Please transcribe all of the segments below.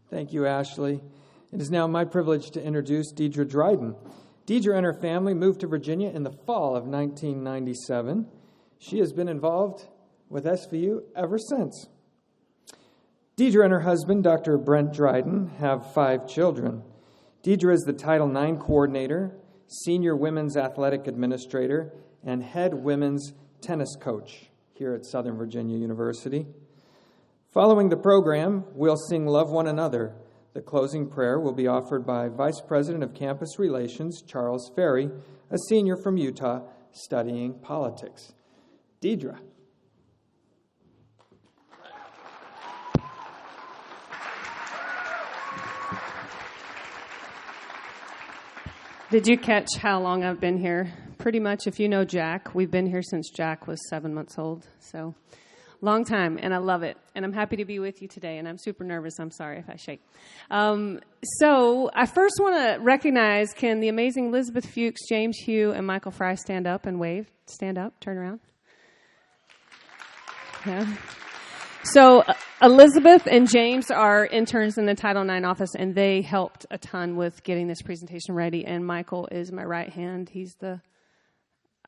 Thank you, Ashley. It is now my privilege to introduce Deidra Dryden. Deidra and her family moved to Virginia in the fall of 1997. She has been involved with SVU ever since. Deidra and her husband, Dr. Brent Dryden, have 5 children. Deidra is the Title IX coordinator, senior women's athletic administrator, and head women's tennis coach here at Southern Virginia University. Following the program, we'll sing Love One Another. The closing prayer will be offered by Vice President of Campus Relations, Charles Ferry, a senior from Utah studying politics. Deidra. Did you catch how long I've been here? Pretty much, if you know Jack, we've been here since Jack was 7 months old. So, long time, and I love it. And I'm happy to be with you today, and I'm super nervous. I'm sorry if I shake. So, I first want to recognize, can the amazing Elizabeth Fuchs, James Hugh, and Michael Fry stand up and wave? Stand up, turn around. Yeah. So Elizabeth and James are interns in the Title IX office, and they helped a ton with getting this presentation ready. And Michael is my right hand. He's I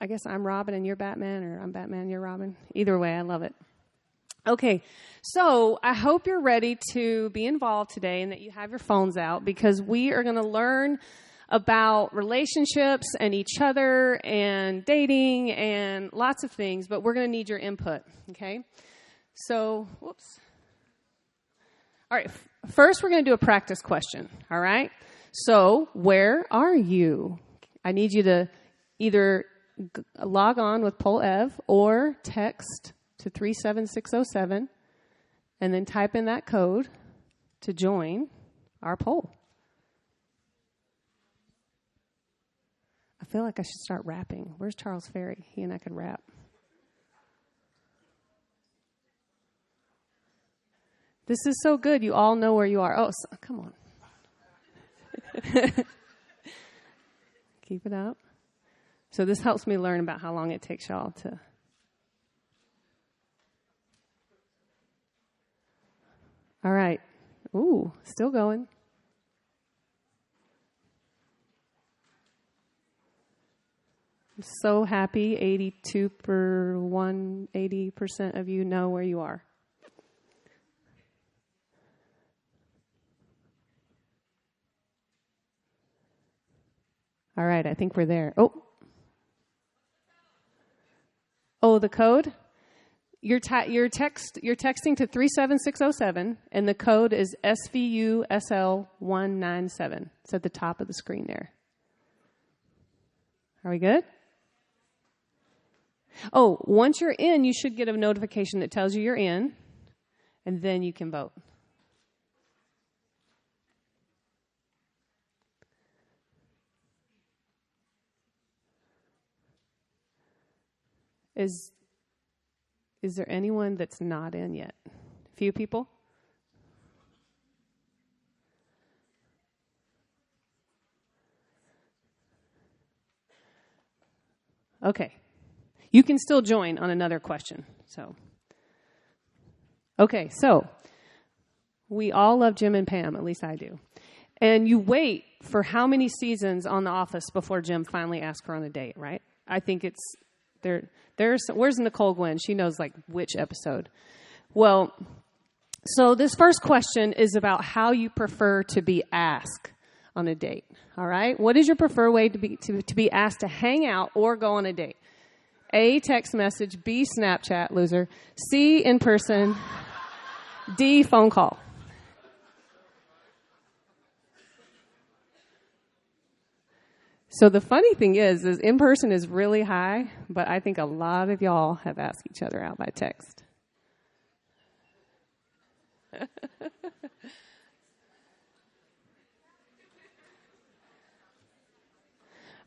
guess I'm Robin and you're Batman, or I'm Batman and you're Robin. Either way, I love it. Okay, so I hope you're ready to be involved today and that you have your phones out, because we are going to learn about relationships and each other and dating and lots of things, but we're going to need your input, okay? So, whoops. All right, first we're going to do a practice question, all right? So, where are you? I need you to either log on with Poll Ev or text to 37607 and then type in that code to join our poll. I feel like I should start rapping. Where's Charles Ferry? He and I could rap. This is so good. You all know where you are. Oh, come on. Keep it up. So this helps me learn about how long it takes y'all to... All right. Ooh, still going. I'm so happy 80% of you know where you are. All right, I think we're there. Oh, the code? You're texting to 37607, and the code is SVUSL197. It's at the top of the screen there. Are we good? Oh, once you're in, you should get a notification that tells you you're in, and then you can vote. Is there anyone that's not in yet? A few people? Okay. You can still join on another question. Okay, so we all love Jim and Pam, at least I do. And you wait for how many seasons on The Office before Jim finally asks her on a date, right? I think it's where's Nicole Gwen? She knows which episode. Well, so this first question is about how you prefer to be asked on a date. All right? What is your preferred way to be asked to hang out or go on a date? A, text message. B, Snapchat, loser. C, in person. D, phone call. So the funny thing is in person is really high, but I think a lot of y'all have asked each other out by text.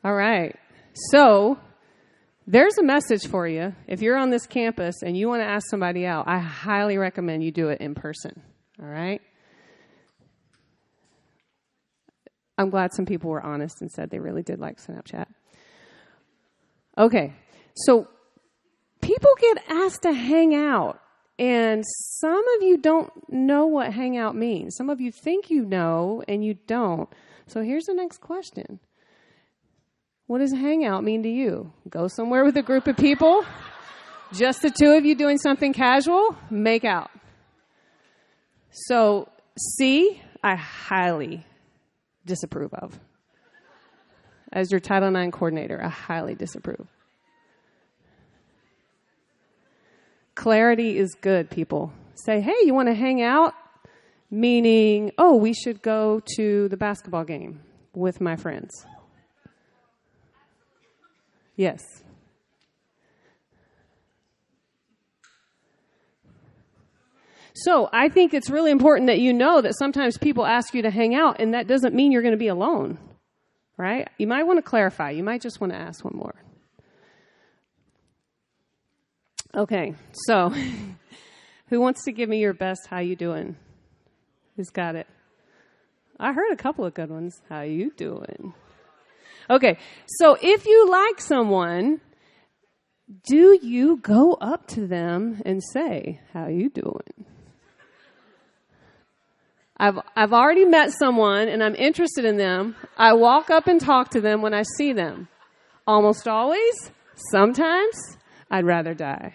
All right. So there's a message for you. If you're on this campus and you want to ask somebody out, I highly recommend you do it in person. All right? I'm glad some people were honest and said they really did like Snapchat. Okay, so people get asked to hang out And some of you don't know what hangout means. Some of you think you know, and you don't. So here's the next question. What does hangout mean to you? Go somewhere with a group of people? Just the two of you doing something casual? Make out. So C, I highly disapprove of. As your Title IX coordinator, I highly disapprove. Clarity is good, people. Say, hey, you want to hang out? Meaning, oh, we should go to the basketball game with my friends. Yes. So I think it's really important that you know that sometimes people ask you to hang out, and that doesn't mean you're going to be alone, right? You might want to clarify. You might just want to ask one more. Okay, so who wants to give me your best how you doing? Who's got it? I heard a couple of good ones. How you doing? Okay, so if you like someone, do you go up to them and say, how you doing? I've already met someone and I'm interested in them. I walk up and talk to them when I see them. Almost always, sometimes, I'd rather die.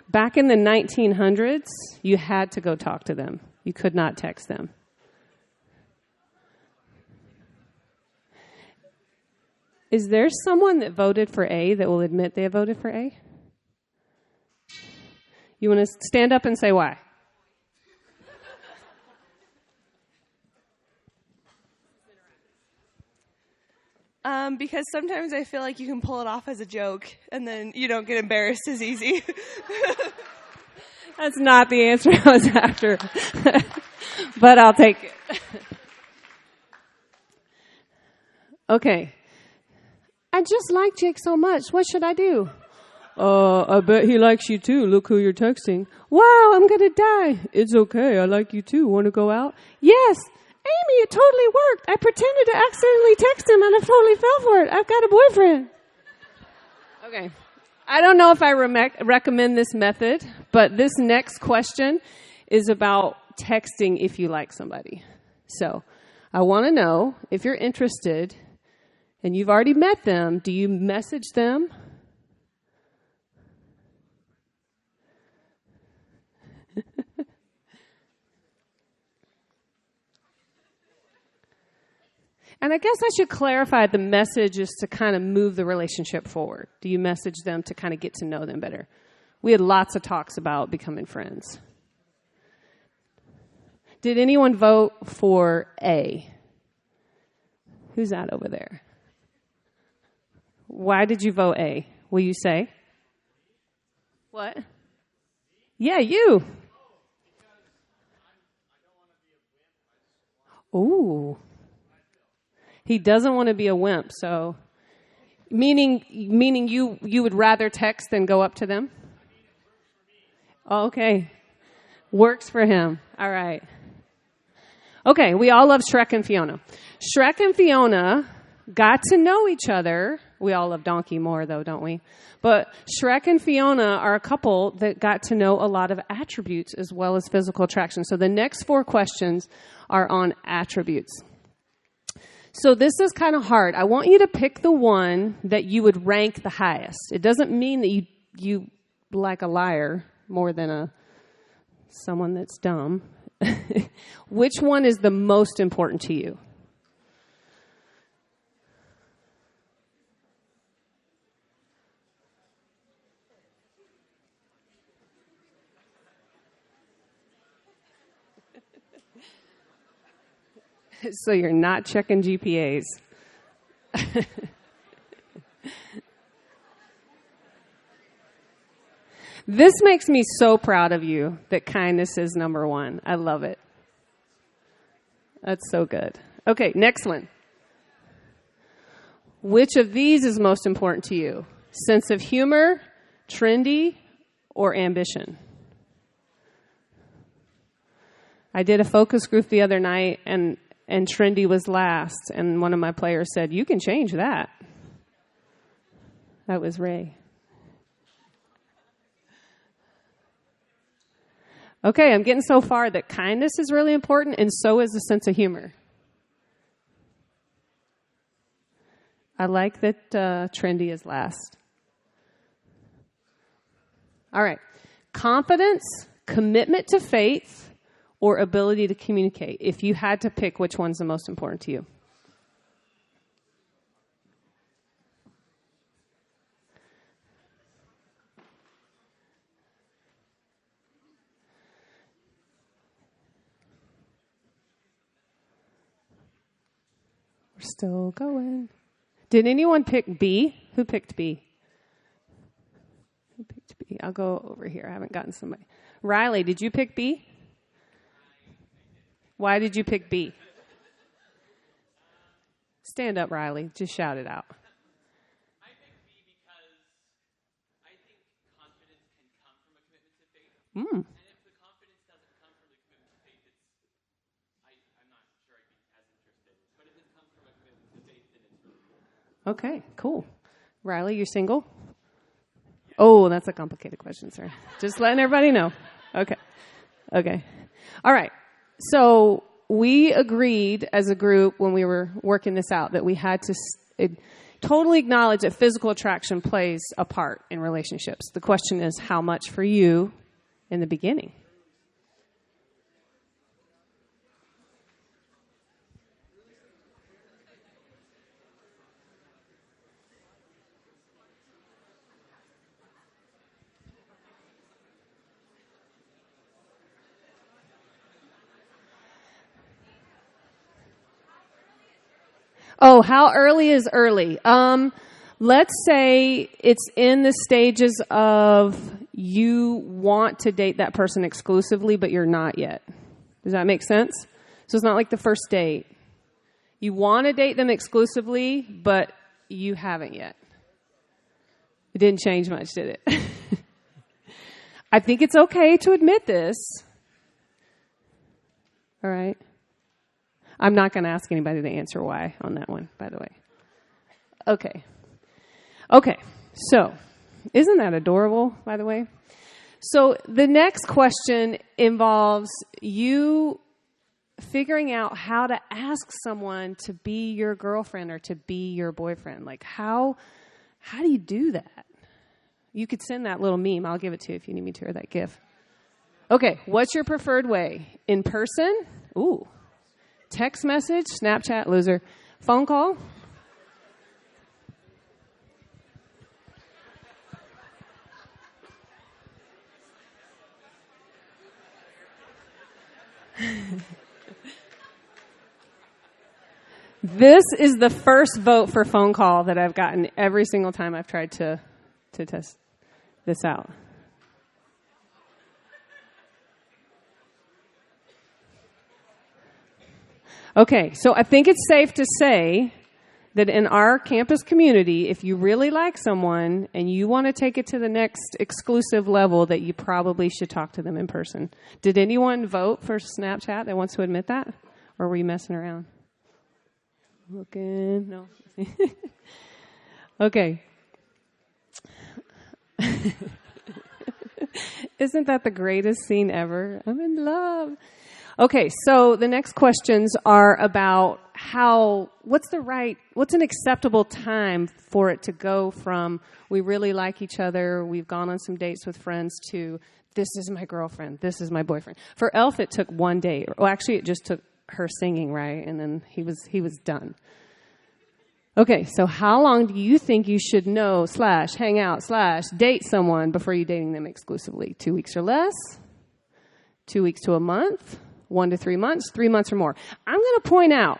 Back in the 1900s, you had to go talk to them. You could not text them. Is there someone that voted for A that will admit they voted for A? You want to stand up and say why? Because sometimes I feel like you can pull it off as a joke, and then you don't get embarrassed as easy. That's not the answer I was after, but I'll take it. Okay. I just like Jake so much. What should I do? I bet he likes you too. Look who you're texting. Wow, I'm going to die. It's okay. I like you too. Want to go out? Yes. Amy, it totally worked. I pretended to accidentally text him and I totally fell for it. I've got a boyfriend. Okay. I don't know if I recommend this method, but this next question is about texting if you like somebody. So I want to know if you're interested and you've already met them, do you message them? And I guess I should clarify the message is to kind of move the relationship forward. Do you message them to kind of get to know them better? We had lots of talks about becoming friends. Did anyone vote for A? Who's that over there? Why did you vote A? Will you say? What? Yeah, you. Ooh. He doesn't want to be a wimp, so meaning you would rather text than go up to them? Oh, okay. Works for him. All right. Okay, we all love Shrek and Fiona. Shrek and Fiona got to know each other. We all love Donkey more, though, don't we? But Shrek and Fiona are a couple that got to know a lot of attributes as well as physical attraction. So the next 4 questions are on attributes. So this is kind of hard. I want you to pick the one that you would rank the highest. It doesn't mean that you like a liar more than someone that's dumb. Which one is the most important to you? So you're not checking GPAs. This makes me so proud of you that kindness is number 1. I love it. That's so good. Okay, next one. Which of these is most important to you? Sense of humor, trendy, or ambition? I did a focus group the other night, and trendy was last, and one of my players said, you can change that. That was Ray. Okay, I'm getting so far that kindness is really important, and so is a sense of humor. I like that trendy is last. All right. Confidence, commitment to faith, or ability to communicate. If you had to pick, which one's the most important to you? We're still going. Did anyone pick B? Who picked B? Who picked B? I'll go over here. I haven't gotten somebody. Riley, did you pick B? Why did you pick B? Stand up, Riley. Just shout it out. I picked B because I think confidence can come from a commitment to faith. And if the confidence doesn't come from the commitment to faith, I'm not sure I'd be as interested. But if it comes from a commitment to faith, then it's really cool. Okay, cool. Riley, you're single? Oh, that's a complicated question, sir. Just letting everybody know. Okay. All right. So we agreed as a group when we were working this out that we had to totally acknowledge that physical attraction plays a part in relationships. The question is how much for you in the beginning? Oh, how early is early? Let's say it's in the stages of you want to date that person exclusively, but you're not yet. Does that make sense? So it's not like the first date. You want to date them exclusively, but you haven't yet. It didn't change much, did it? I think it's okay to admit this. All right. I'm not going to ask anybody to answer why on that one, by the way. Okay. So, isn't that adorable, by the way? So, the next question involves you figuring out how to ask someone to be your girlfriend or to be your boyfriend. Like, how do you do that? You could send that little meme. I'll give it to you if you need me to, or that GIF. Okay, what's your preferred way? In person? Ooh. Text message, Snapchat, loser. Phone call? This is the first vote for phone call that I've gotten every single time I've tried to test this out. Okay, so I think it's safe to say that in our campus community, if you really like someone and you want to take it to the next exclusive level, that you probably should talk to them in person. Did anyone vote for Snapchat that wants to admit that? Or were you messing around? Looking, no. Okay. Isn't that the greatest scene ever? I'm in love. Okay, so the next questions are about what's an acceptable time for it to go from we really like each other, we've gone on some dates with friends, to this is my girlfriend, this is my boyfriend. For Elf, it took one date. Well, actually, it just took her singing, right? And then he was done. Okay, so how long do you think you should know / hang out / date someone before you're dating them exclusively? 2 weeks or less? 2 weeks to a month? 1 to 3 months? 3 months or more? I'm going to point out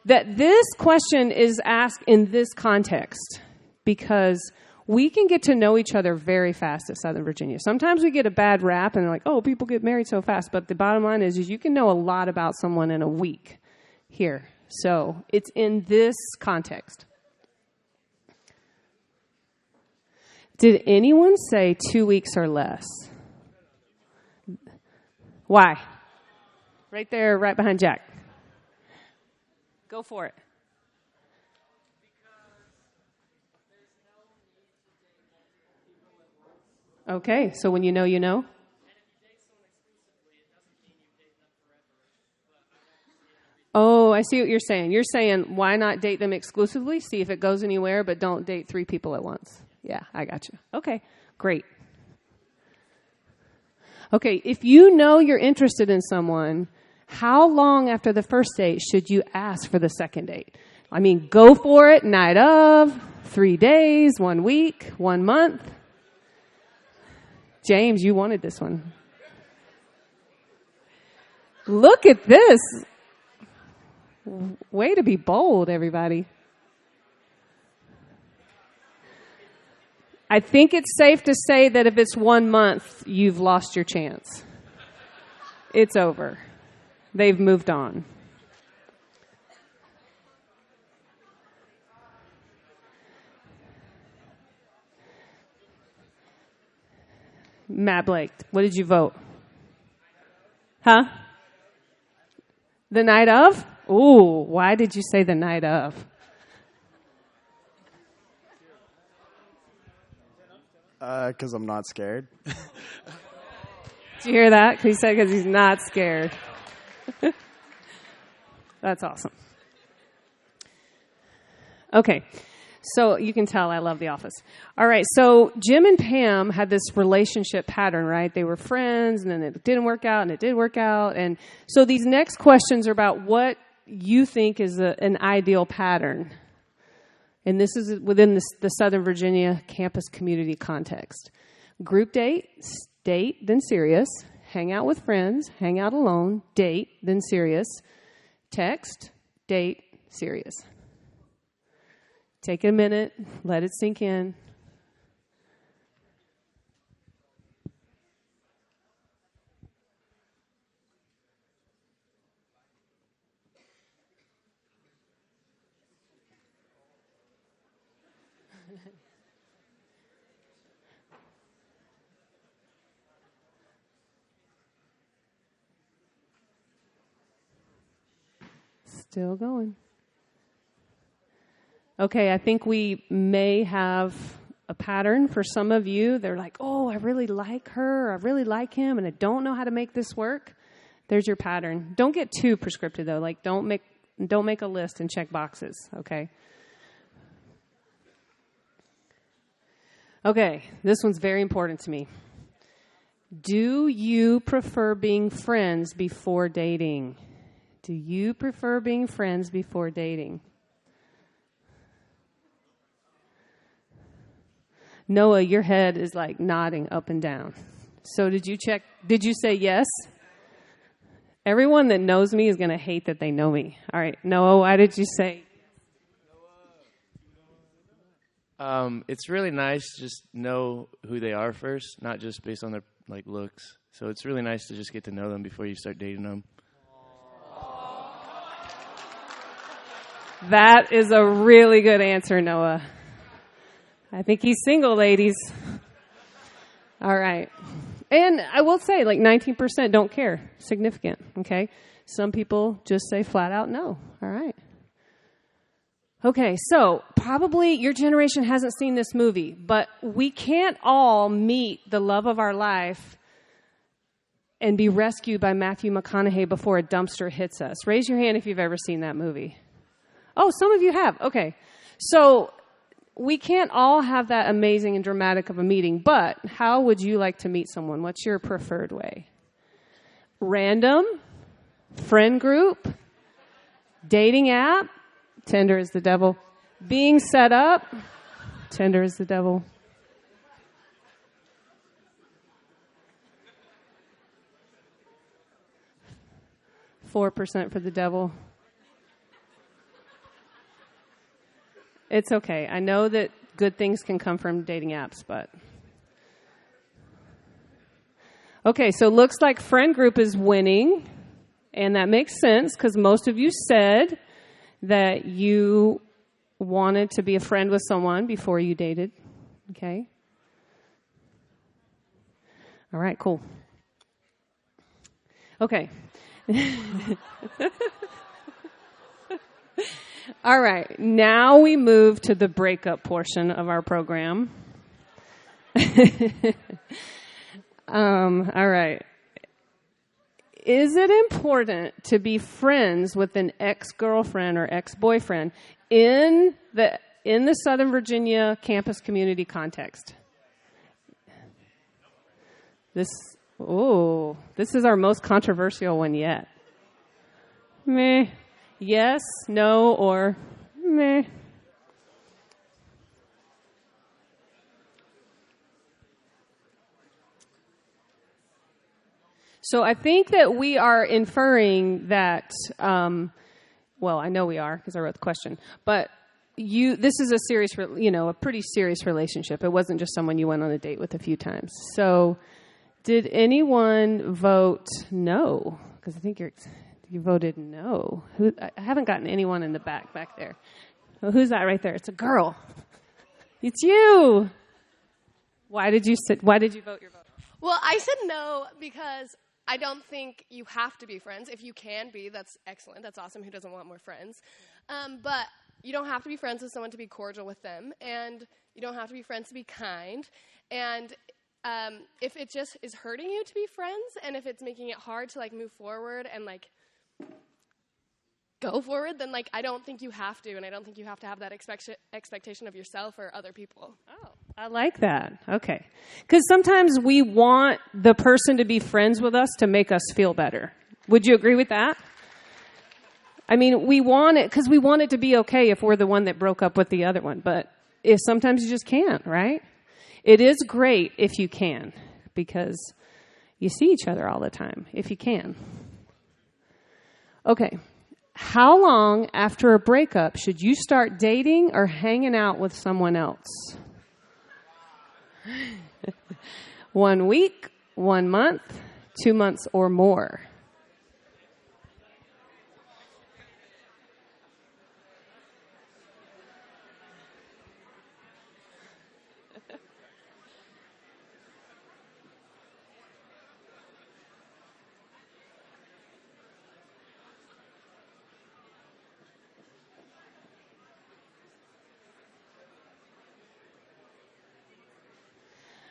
that this question is asked in this context because we can get to know each other very fast at Southern Virginia. Sometimes we get a bad rap and they're like, oh, people get married so fast. But the bottom line is you can know a lot about someone in a week here. So it's in this context. Did anyone say 2 weeks or less? Why? Right there, right behind Jack. Go for it. Because there's no need to Okay, so when you know, you know? Oh, I see what you're saying. You're saying, why not date them exclusively, see if it goes anywhere, but don't date 3 people at once. Yeah, I got you. Okay, great. Okay, if you know you're interested in someone, how long after the first date should you ask for the second date? I mean, go for it, night of, 3 days, 1 week, 1 month. James, you wanted this one. Look at this. Way to be bold, everybody. I think it's safe to say that if it's 1 month, you've lost your chance. It's over. They've moved on. Matt Blake, what did you vote? Huh? The night of? Ooh, why did you say the night of? Because I'm not scared. Did you hear that? He said because he's not scared. That's awesome. Okay. So you can tell I love The Office. All right. So Jim and Pam had this relationship pattern, right? They were friends, and then it didn't work out, and it did work out. And so these next questions are about what you think is an ideal pattern. And this is within the Southern Virginia campus community context. Group date, date, then serious. Hang out with friends, hang out alone, date, then serious. Text, date, serious. Take a minute, let it sink in. Still going. Okay, I think we may have a pattern for some of you. They're like, oh, I really like her, I really like him, and I don't know how to make this work. There's your pattern. Don't get too prescriptive, though. Like, don't make a list and check boxes, okay? Okay, this one's very important to me. Do you prefer being friends before dating? Do you prefer being friends before dating? Noah, your head is like nodding up and down. So did you check? Did you say yes? Everyone that knows me is going to hate that they know me. All right, Noah, why did you say? It's really nice to just know who they are first, not just based on their looks. So it's really nice to just get to know them before you start dating them. That is a really good answer, Noah. I think he's single, ladies. All right. And I will say, 19% don't care. Significant, okay? Some people just say flat out no. All right. Okay, so probably your generation hasn't seen this movie, but we can't all meet the love of our life and be rescued by Matthew McConaughey before a dumpster hits us. Raise your hand if you've ever seen that movie. Oh, some of you have. Okay. So we can't all have that amazing and dramatic of a meeting, but how would you like to meet someone? What's your preferred way? Random, friend group, dating app, Tinder is the devil. Being set up, Tinder is the devil. %4 for the devil. It's okay. I know that good things can come from dating apps, but... Okay, so looks like friend group is winning, and that makes sense because most of you said that you wanted to be a friend with someone before you dated. Okay? All right, cool. Okay. All right, now we move to the breakup portion of our program. All right. Is it important to be friends with an ex-girlfriend or ex-boyfriend in the Southern Virginia campus community context? This is our most controversial one yet. Meh. Yes, no, or meh. So I think that we are inferring that, well, I know we are because I wrote the question, but this is a pretty serious relationship. It wasn't just someone you went on a date with a few times. So did anyone vote no? Because I think you voted no. I haven't gotten anyone in the back there. Well, who's that right there? It's a girl. It's you. Why did you vote your vote? Well, I said no because I don't think you have to be friends. If you can be, that's excellent. That's awesome. Who doesn't want more friends? But you don't have to be friends with someone to be cordial with them, and you don't have to be friends to be kind. And if it just is hurting you to be friends, and if it's making it hard to move forward and go forward, then I don't think you have to, and I don't think you have to have that expectation of yourself or other people. Oh, I like that. Okay. Because sometimes we want the person to be friends with us to make us feel better. Would you agree with that? I mean, we want it because we want it to be okay if we're the one that broke up with the other one. But sometimes you just can't, right? It is great if you can, because you see each other all the time, if you can. Okay. How long after a breakup should you start dating or hanging out with someone else? 1 week, 1 month, 2 months, or more?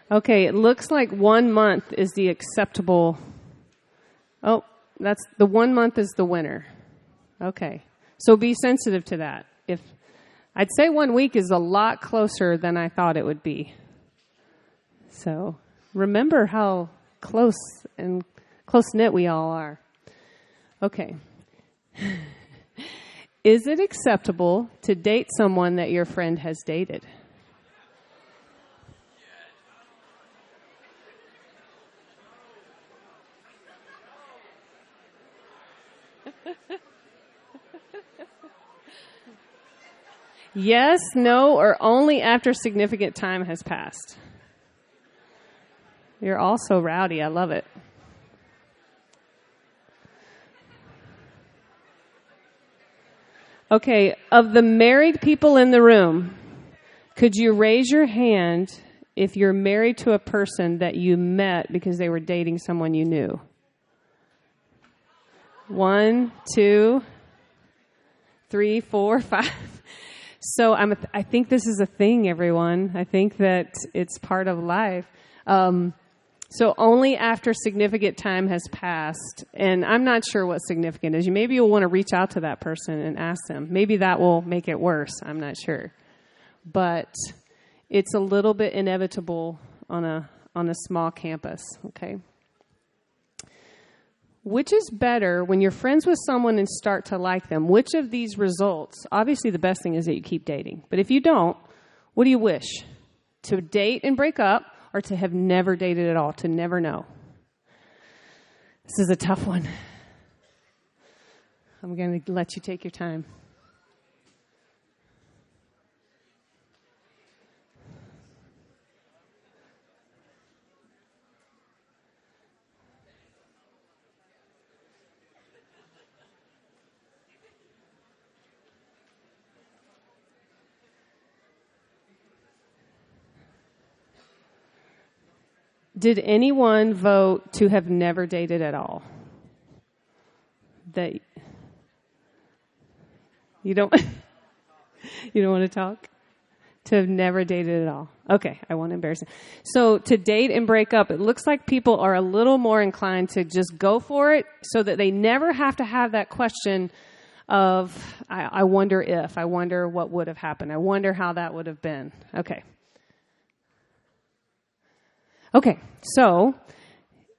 Okay, it looks like 1 month is the acceptable. Oh, that's the 1 month is the winner. Okay, so be sensitive to that. I'd say 1 week is a lot closer than I thought it would be. So remember how close and close-knit we all are. Okay. Is it acceptable to date someone that your friend has dated? Yes, no, or only after significant time has passed. You're all so rowdy. I love it. Okay, of the married people in the room, could you raise your hand if you're married to a person that you met because they were dating someone you knew? 1, 2, 3, 4, 5. So I think this is a thing, everyone. I think that it's part of life. So only after significant time has passed, and I'm not sure what significant is. Maybe you'll want to reach out to that person and ask them. Maybe that will make it worse. I'm not sure. But it's a little bit inevitable on a small campus, okay? Which is better when you're friends with someone and start to like them? Which of these results? Obviously, the best thing is that you keep dating. But if you don't, what do you wish? To date and break up, or to have never dated at all, to never know? This is a tough one. I'm going to let you take your time. Did anyone vote to have never dated at all? That you don't you don't want to talk? To have never dated at all. Okay, I won't embarrass it. So to date and break up, it looks like people are a little more inclined to just go for it so that they never have to have that question of, I wonder if, I wonder what would have happened. I wonder how that would have been. Okay. Okay, so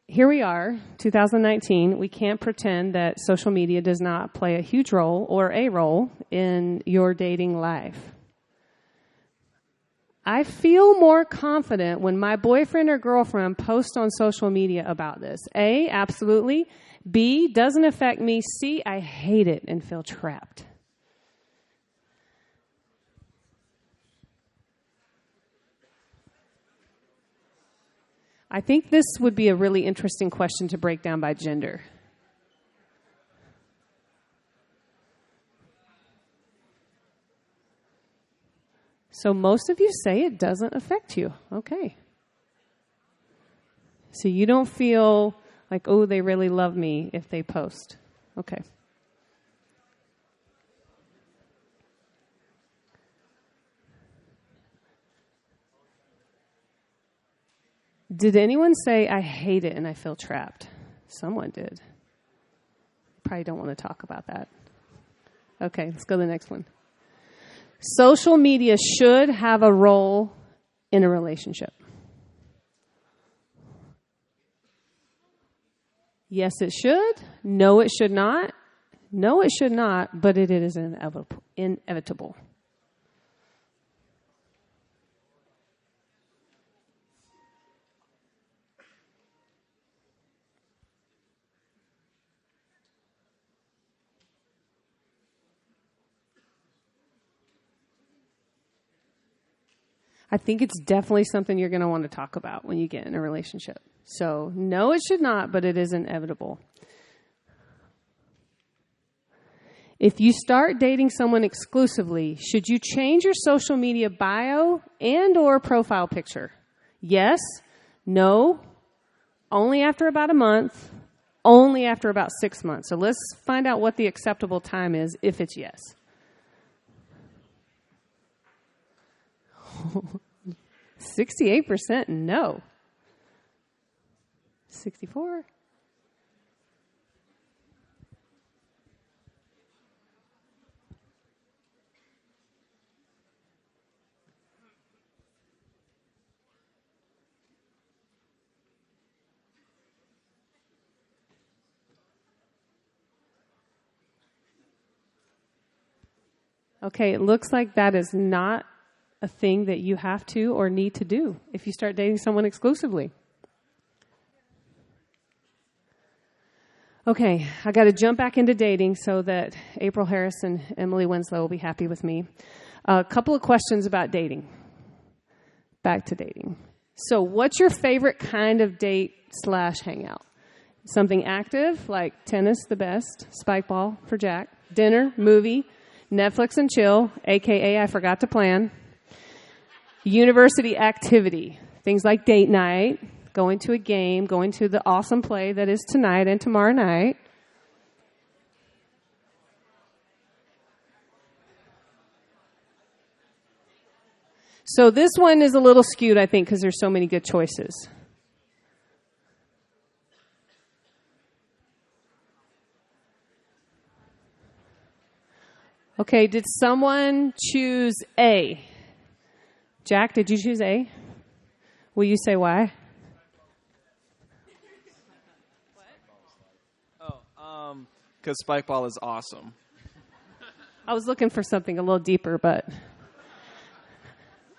here we are, 2019. We can't pretend that social media does not play a huge role or a role in your dating life. I feel more confident when my boyfriend or girlfriend posts on social media about this. A, absolutely. B, doesn't affect me. C, I hate it and feel trapped. I think this would be a really interesting question to break down by gender. So most of you say it doesn't affect you. Okay. So you don't feel like, oh, they really love me if they post. Okay. Did anyone say, I hate it and I feel trapped? Someone did. Probably don't want to talk about that. Okay, let's go to the next one. Social media should have a role in a relationship. Yes, it should. No, it should not. No, it should not, but it is inevitable. I think it's definitely something you're going to want to talk about when you get in a relationship. So, no, it should not, but it is inevitable. If you start dating someone exclusively, should you change your social media bio and or profile picture? Yes, no, only after about a month, only after about 6 months. So let's find out what the acceptable time is if it's yes. 68% no. 64. Okay, it looks like that is not a thing that you have to or need to do if you start dating someone exclusively. Okay, I got to jump back into dating so that April Harris and Emily Winslow will be happy with me. A couple of questions about dating. Back to dating. So what's your favorite kind of date / hangout? Something active, like tennis, the best, spike ball for Jack, dinner, movie, Netflix and chill, a.k.a. I forgot to plan. University activity, things like date night, going to a game, going to the awesome play that is tonight and tomorrow night. So this one is a little skewed, I think, because there's so many good choices. Okay, did someone choose A? Jack, did you choose A? Will you say why? Because spike ball is awesome. I was looking for something a little deeper, but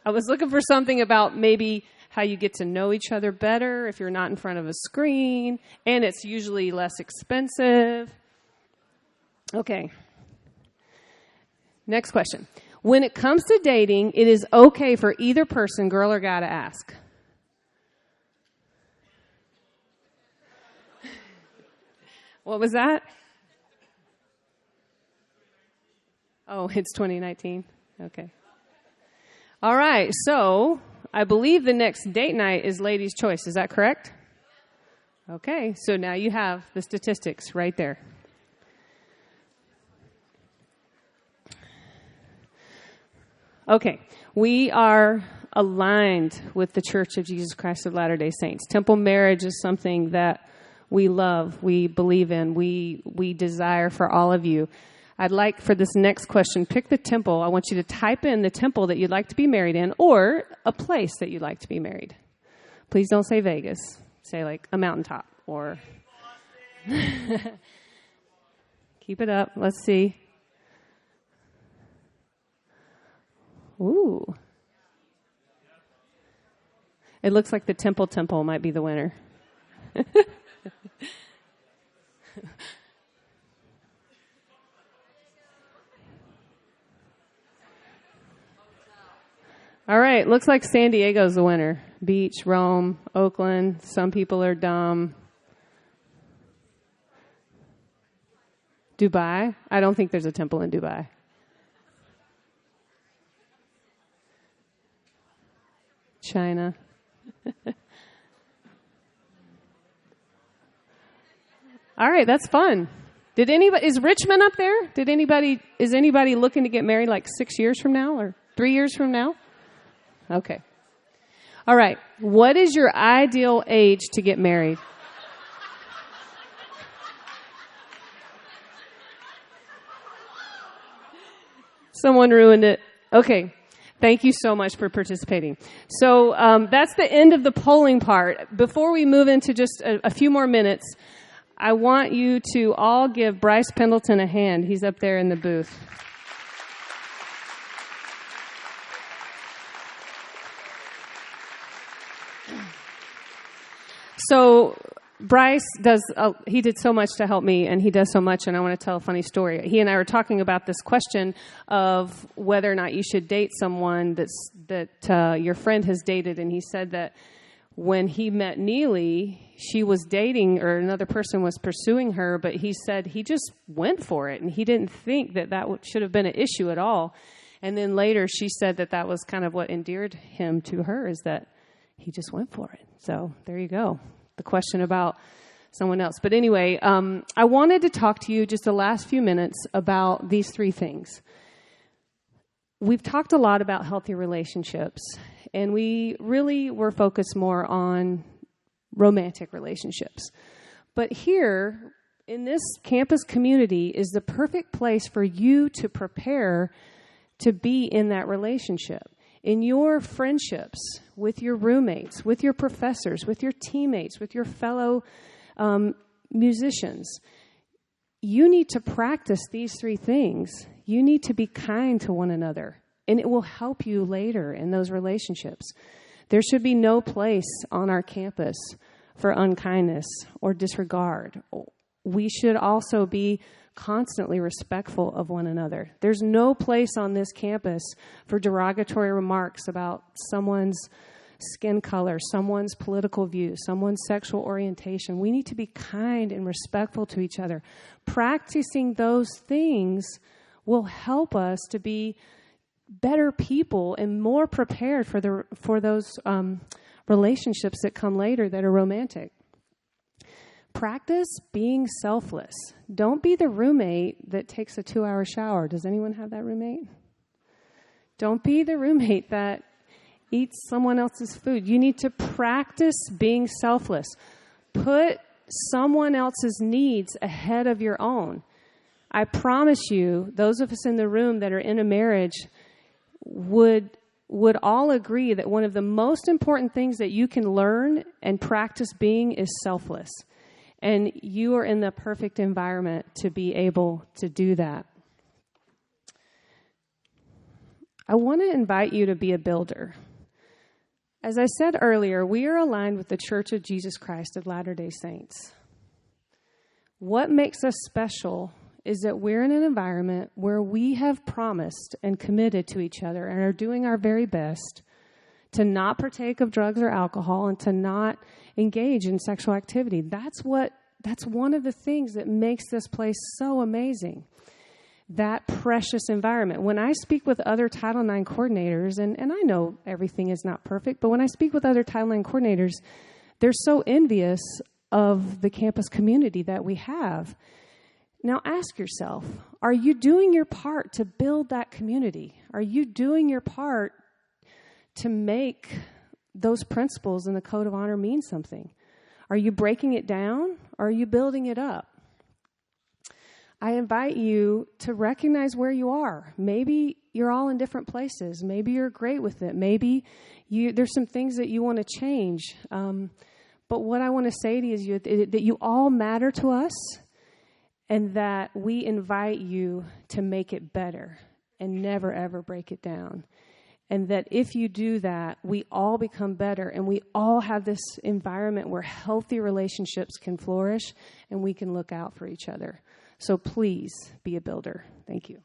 I was looking for something about maybe how you get to know each other better if you're not in front of a screen, and it's usually less expensive. Okay. Next question. When it comes to dating, it is okay for either person, girl or guy, to ask. What was that? Oh, it's 2019. Okay. All right. So I believe the next date night is ladies' choice. Is that correct? Okay. So now you have the statistics right there. Okay, we are aligned with the Church of Jesus Christ of Latter-day Saints. Temple marriage is something that we love, we believe in, we desire for all of you. I'd like for this next question, pick the temple. I want you to type in the temple that you'd like to be married in or a place that you'd like to be married. Please don't say Vegas. Say like a mountaintop or... Keep it up. Let's see. Ooh. It looks like the temple might be the winner. All right, looks like San Diego's the winner. Beach, Rome, Oakland. Some people are dumb. Dubai? I don't think there's a temple in Dubai. China. All right, that's fun. Is Richmond up there? Is anybody looking to get married like 6 years from now or 3 years from now? Okay. All right. What is your ideal age to get married? Someone ruined it. Okay. Thank you so much for participating. So that's the end of the polling part. Before we move into just a few more minutes, I want you to all give Bryce Pendleton a hand. He's up there in the booth. So Bryce he did so much to help me, and he does so much, and I want to tell a funny story. He and I were talking about this question of whether or not you should date someone that your friend has dated, and he said that when he met Neely, she was dating, or another person was pursuing her, but he said he just went for it, and he didn't think that should have been an issue at all. And then later she said that was kind of what endeared him to her, is that he just went for it. So there you go. The question about someone else. But anyway, I wanted to talk to you just the last few minutes about these three things. We've talked a lot about healthy relationships, and we really were focused more on romantic relationships. But here, in this campus community, is the perfect place for you to prepare to be in that relationship. In your friendships, with your roommates, with your professors, with your teammates, with your fellow musicians, you need to practice these three things. You need to be kind to one another, and it will help you later in those relationships. There should be no place on our campus for unkindness or disregard. We should also be constantly respectful of one another. There's no place on this campus for derogatory remarks about someone's skin color, someone's political views, someone's sexual orientation. We need to be kind and respectful to each other. Practicing those things will help us to be better people and more prepared for those relationships that come later that are romantic. Practice being selfless. Don't be the roommate that takes a 2-hour shower. Does anyone have that roommate? Don't be the roommate that eats someone else's food. You need to practice being selfless. Put someone else's needs ahead of your own. I promise you, those of us in the room that are in a marriage would all agree that one of the most important things that you can learn and practice being is selfless. And you are in the perfect environment to be able to do that. I want to invite you to be a builder. As I said earlier, we are aligned with the Church of Jesus Christ of Latter-day Saints. What makes us special is that we're in an environment where we have promised and committed to each other and are doing our very best to not partake of drugs or alcohol and to not engage in sexual activity. That's one of the things that makes this place so amazing. That precious environment. When I speak with other Title IX coordinators, and I know everything is not perfect, but when I speak with other Title IX coordinators, they're so envious of the campus community that we have. Now ask yourself, are you doing your part to build that community? Are you doing your part to make those principles in the code of honor mean something? Are you breaking it down or are you building it up? I invite you to recognize where you are. Maybe you're all in different places. Maybe you're great with it. Maybe there's some things that you want to change. But what I want to say to you is that you all matter to us, and that we invite you to make it better and never, ever break it down. And that if you do that, we all become better, and we all have this environment where healthy relationships can flourish and we can look out for each other. So please be a builder. Thank you.